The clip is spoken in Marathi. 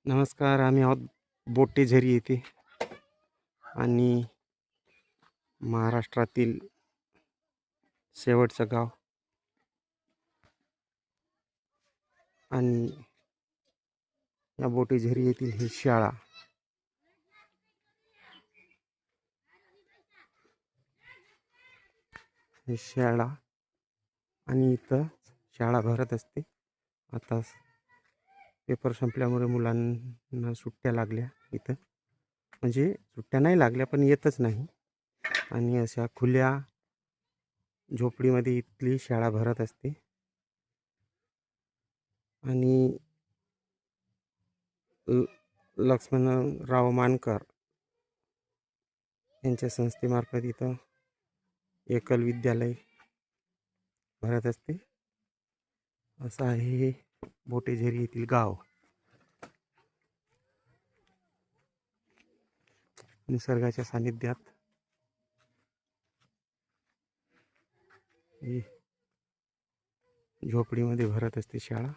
नमस्कार. आम्ही आहोत बोटेझरी येथे आणि महाराष्ट्रातील शेवटचं गाव आणि या बोटेझरी येथील ही शाळा. ही शाळा आणि इथं शाळा भरत असते. आता पेपर संपल्यामुळे मुलांना सुट्ट्या लागल्या इथं, म्हणजे सुट्ट्या नाही लागल्या पण येतच नाही. आणि अशा खुल्या झोपडीमध्ये इथली शाळा भरत असते. आणि लक्ष्मणराव मानकर यांच्या संस्थेमार्फत इथं एकल विद्यालय भरत असते. असं आहे हे बोटेझरी येथील गाव. निसर्गाच्या सानिध्यात ही झोपडीमध्ये भरत असते शाळा.